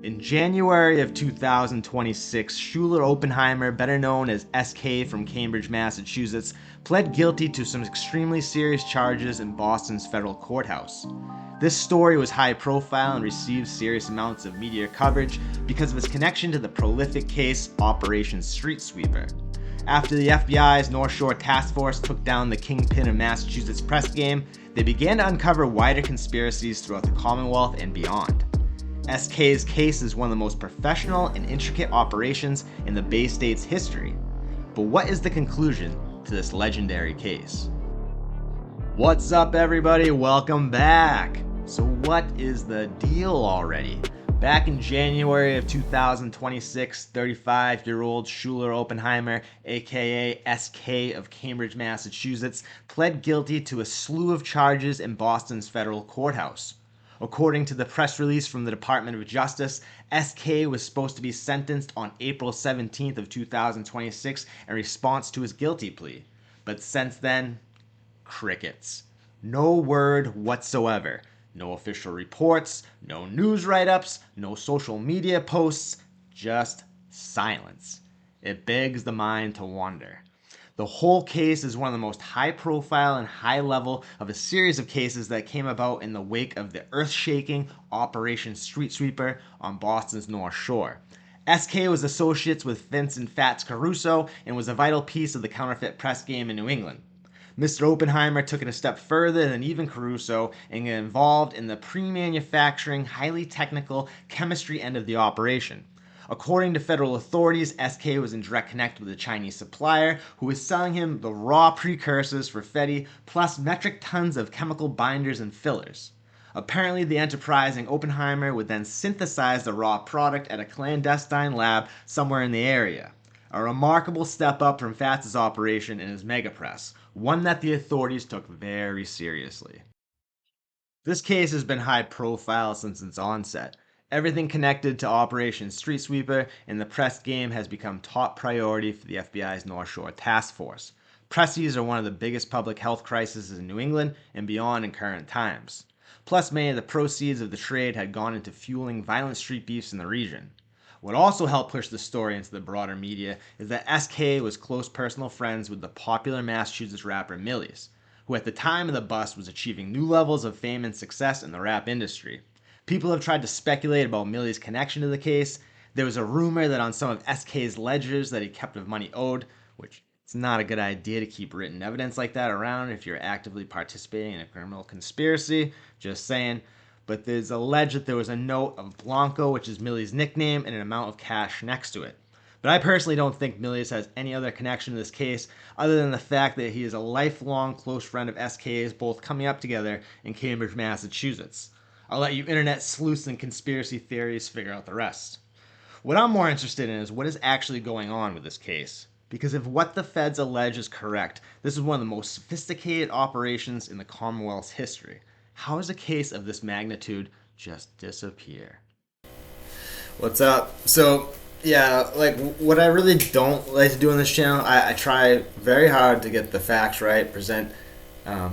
In January of 2026, Schuyler Oppenheimer, better known as SK from Cambridge, Massachusetts, pled guilty to some extremely serious charges in Boston's federal courthouse. This story was high profile and received serious amounts of media coverage because of its connection to the prolific case Operation Street Sweeper. After the FBI's Northshore Task Force took down the kingpin of Massachusetts press game, they began to uncover wider conspiracies throughout the Commonwealth and beyond. SK's case is one of the most professional and intricate operations in the Bay State's history. But what is the conclusion to this legendary case? What's up, everybody? Welcome back! So what is the deal already? Back in January of 2026, 35-year-old Schuyler Oppenheimer, aka SK of Cambridge, Massachusetts, pled guilty to a slew of charges in Boston's federal courthouse. According to the press release from the Department of Justice, SK was supposed to be sentenced on April 17th of 2026 in response to his guilty plea. But since then, crickets. No word whatsoever. No official reports, no news write-ups, no social media posts, just silence. It begs the mind to wonder. The whole case is one of the most high-profile and high-level of a series of cases that came about in the wake of the earth-shaking Operation Street Sweeper on Boston's North Shore. SK was associates with Vincent Fats Caruso and was a vital piece of the counterfeit press game in New England. Mr. Oppenheimer took it a step further than even Caruso and got involved in the pre-manufacturing, highly technical chemistry end of the operation. According to federal authorities, SK was in direct contact with a Chinese supplier who was selling him the raw precursors for Fetty, plus metric tons of chemical binders and fillers. Apparently, the enterprising Oppenheimer would then synthesize the raw product at a clandestine lab somewhere in the area. A remarkable step up from Fats' operation in his megapress, one that the authorities took very seriously. This case has been high profile since its onset. Everything connected to Operation Street Sweeper in the press game has become top priority for the FBI's North Shore Task Force. Pressies are one of the biggest public health crises in New England and beyond in current times. Plus, many of the proceeds of the trade had gone into fueling violent street beefs in the region. What also helped push the story into the broader media is that SK was close personal friends with the popular Massachusetts rapper Millyz, who at the time of the bust was achieving new levels of fame and success in the rap industry. People have tried to speculate about Milly's connection to the case. There was a rumor that on some of SK's ledgers that he kept of money owed, which it's not a good idea to keep written evidence like that around if you're actively participating in a criminal conspiracy. Just saying. But there's alleged that there was a note of Blanco, which is Milly's nickname, and an amount of cash next to it. But I personally don't think Millyz has any other connection to this case other than the fact that he is a lifelong close friend of SK's, both coming up together in Cambridge, Massachusetts. I'll let you internet sleuths and conspiracy theories figure out the rest. What I'm more interested in is what is actually going on with this case. Because if what the feds allege is correct, this is one of the most sophisticated operations in the Commonwealth's history. How does a case of this magnitude just disappear? What's up? So, yeah, like what I really don't like to do on this channel, I try very hard to get the facts right, present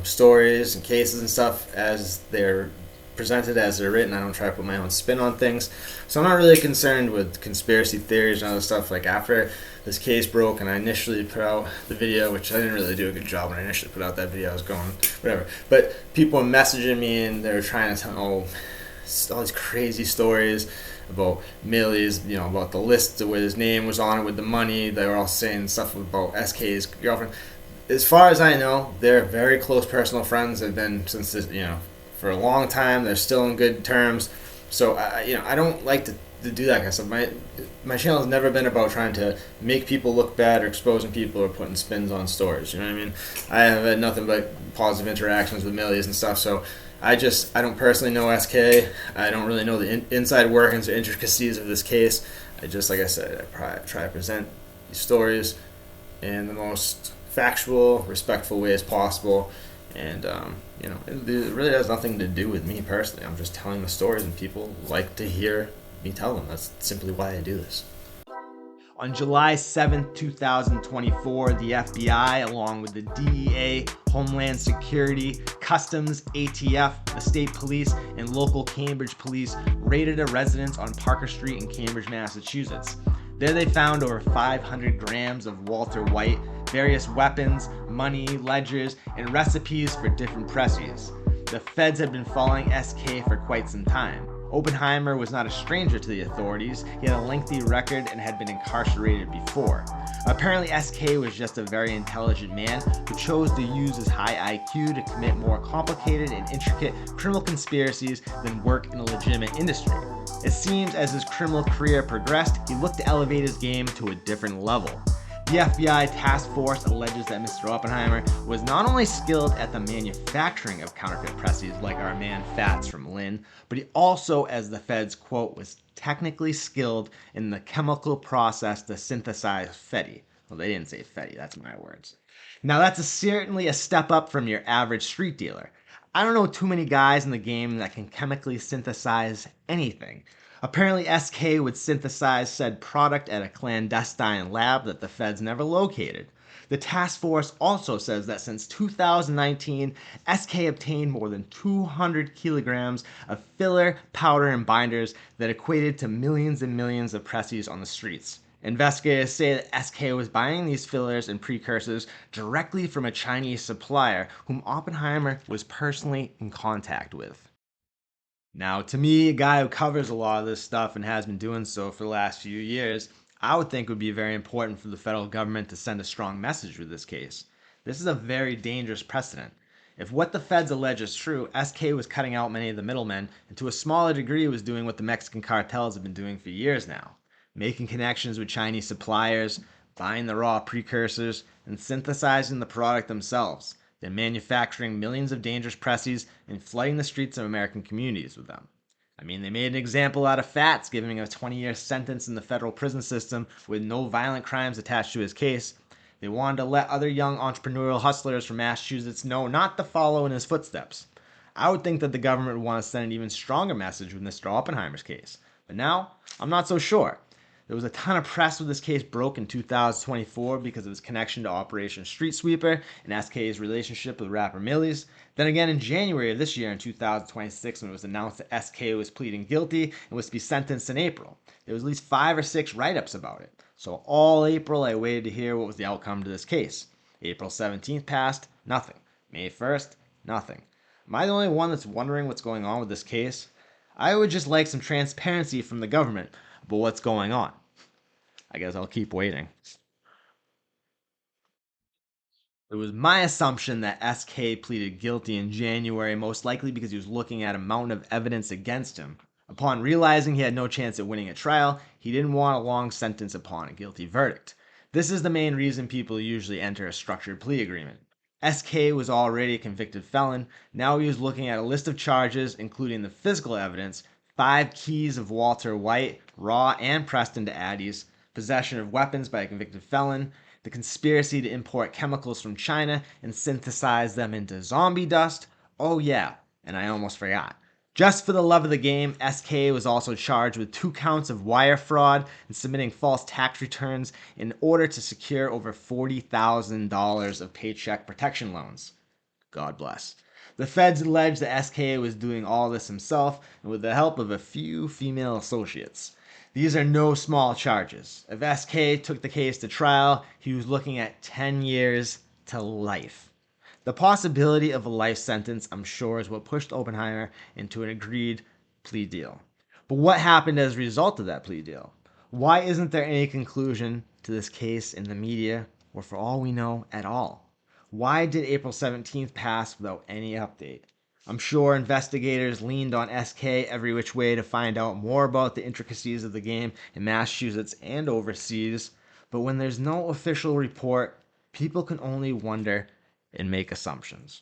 stories and cases and stuff as they're presented, as they're written. I don't try to put my own spin on things. So I'm not really concerned with conspiracy theories and other stuff. Like after this case broke and I initially put out the video, which I didn't really do a good job when I initially put out that video, I was going whatever. But people were messaging me and they were trying to tell all these crazy stories about Millyz, about the list where his name was on it with the money. They were all saying stuff about SK's girlfriend. As far as I know, they're very close personal friends. They've been since this, for a long time. They're still in good terms. So I don't like to do that kind of stuff. My channel has never been about trying to make people look bad or exposing people or putting spins on stories. You know what I mean? I have had nothing but positive interactions with Millyz and stuff. So I don't personally know SK. I don't really know the inside workings or intricacies of this case. Like I said, I try to present these stories in the most factual, respectful way as possible. And, it really has nothing to do with me personally. I'm just telling the stories and people like to hear me tell them. That's simply why I do this. On July 7, 2024, the FBI, along with the DEA, Homeland Security, Customs, ATF, the state police, and local Cambridge police raided a residence on Parker Street in Cambridge, Massachusetts. There they found over 500 grams of Walter White, various weapons, money, ledgers, and recipes for different presses. The feds had been following SK for quite some time. Oppenheimer was not a stranger to the authorities. He had a lengthy record and had been incarcerated before. Apparently, SK was just a very intelligent man who chose to use his high IQ to commit more complicated and intricate criminal conspiracies than work in a legitimate industry. It seems as his criminal career progressed, he looked to elevate his game to a different level. The FBI task force alleges that Mr. Oppenheimer was not only skilled at the manufacturing of counterfeit presses like our man Fats from Lynn, but he also, as the feds quote, was technically skilled in the chemical process to synthesize fetty. Well, they didn't say fetty, that's my words. Now that's certainly a step up from your average street dealer. I don't know too many guys in the game that can chemically synthesize anything. Apparently, SK would synthesize said product at a clandestine lab that the feds never located. The task force also says that since 2019, SK obtained more than 200 kilograms of filler, powder, and binders that equated to millions and millions of presses on the streets. Investigators say that SK was buying these fillers and precursors directly from a Chinese supplier whom Oppenheimer was personally in contact with. Now, to me, a guy who covers a lot of this stuff and has been doing so for the last few years, I would think it would be very important for the federal government to send a strong message with this case. This is a very dangerous precedent. If what the feds allege is true, SK was cutting out many of the middlemen, and to a smaller degree was doing what the Mexican cartels have been doing for years now, making connections with Chinese suppliers, buying the raw precursors, and synthesizing the product themselves, then manufacturing millions of dangerous presses and flooding the streets of American communities with them. I mean, they made an example out of Fats, giving him a 20-year sentence in the federal prison system with no violent crimes attached to his case. They wanted to let other young entrepreneurial hustlers from Massachusetts know not to follow in his footsteps. I would think that the government would want to send an even stronger message with Mr. Oppenheimer's case. But now, I'm not so sure. There was a ton of press when this case broke in 2024 because of his connection to Operation Street Sweeper and SK's relationship with rapper Millyz. Then again in January of this year in 2026 when it was announced that SK was pleading guilty and was to be sentenced in April. There was at least 5 or 6 write-ups about it. So all April I waited to hear what was the outcome to this case. April 17th passed, nothing. May 1st, nothing. Am I the only one that's wondering what's going on with this case? I would just like some transparency from the government about what's going on. I guess I'll keep waiting. It was my assumption that SK pleaded guilty in January, most likely because he was looking at a mountain of evidence against him. Upon realizing he had no chance at winning a trial, he didn't want a long sentence upon a guilty verdict. This is the main reason people usually enter a structured plea agreement. SK was already a convicted felon. Now he was looking at a list of charges, including the physical evidence, 5 keys of Walter White, raw and pressed into addies, possession of weapons by a convicted felon, the conspiracy to import chemicals from China and synthesize them into zombie dust. Oh yeah, and I almost forgot. Just for the love of the game, SK was also charged with 2 counts of wire fraud and submitting false tax returns in order to secure over $40,000 of paycheck protection loans. God bless. The feds allege that SK was doing all this himself and with the help of a few female associates. These are no small charges. If SK took the case to trial, he was looking at 10 years to life. The possibility of a life sentence, I'm sure, is what pushed Oppenheimer into an agreed plea deal. But what happened as a result of that plea deal? Why isn't there any conclusion to this case in the media, or for all we know, at all? Why did April 17th pass without any update? I'm sure investigators leaned on SK every which way to find out more about the intricacies of the game in Massachusetts and overseas, but when there's no official report, people can only wonder and make assumptions.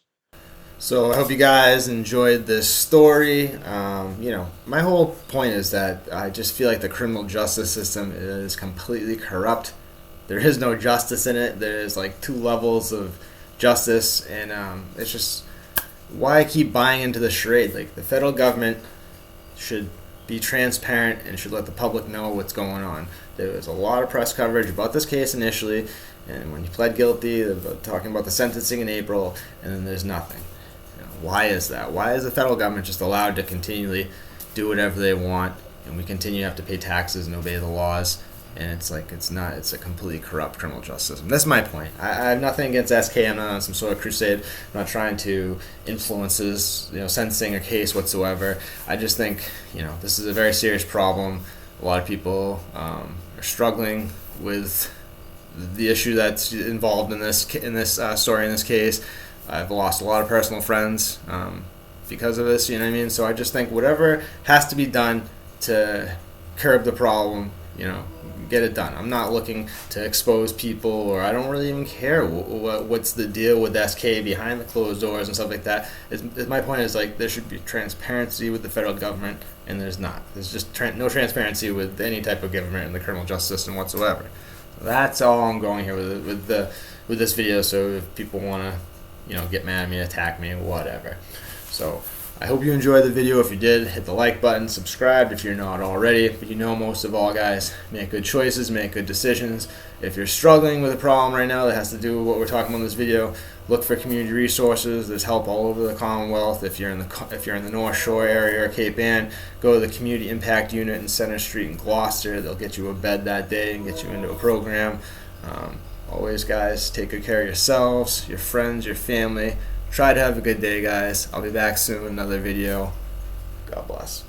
So I hope you guys enjoyed this story. My whole point is that I just feel like the criminal justice system is completely corrupt. There is no justice in it. There's like 2 levels of justice, and it's just why I keep buying into the charade. Like, the federal government should be transparent and should let the public know what's going on. There was a lot of press coverage about this case initially, and when he pled guilty, they're talking about the sentencing in April, and then there's nothing. Why is that? Why is the federal government just allowed to continually do whatever they want, and we continue to have to pay taxes and obey the laws? And it's a completely corrupt criminal justice system. That's my point. I have nothing against SK. I'm not on some sort of crusade. I'm not trying to influence his, sentencing or case whatsoever. I just think, this is a very serious problem. A lot of people are struggling with the issue that's involved in this story, in this case. I've lost a lot of personal friends because of this. You know what I mean? So I just think whatever has to be done to curb the problem, get it done. I'm not looking to expose people, or I don't really even care what's the deal with SK behind the closed doors and stuff like that. My point is, there should be transparency with the federal government, and there's not. There's just no transparency with any type of government in the criminal justice system whatsoever. That's all I'm going here with this video. So if people want to, get mad at me, attack me, whatever. So I hope you enjoyed the video. If you did, hit the like button, subscribe if you're not already. But most of all, guys, make good choices, make good decisions. If you're struggling with a problem right now that has to do with what we're talking about in this video, look for community resources. There's help all over the Commonwealth. If you're in the North Shore area or Cape Ann, go to the Community Impact Unit in Center Street in Gloucester. They'll get you a bed that day and get you into a program. Always, guys, take good care of yourselves, your friends, your family. Try to have a good day, guys. I'll be back soon with another video. God bless.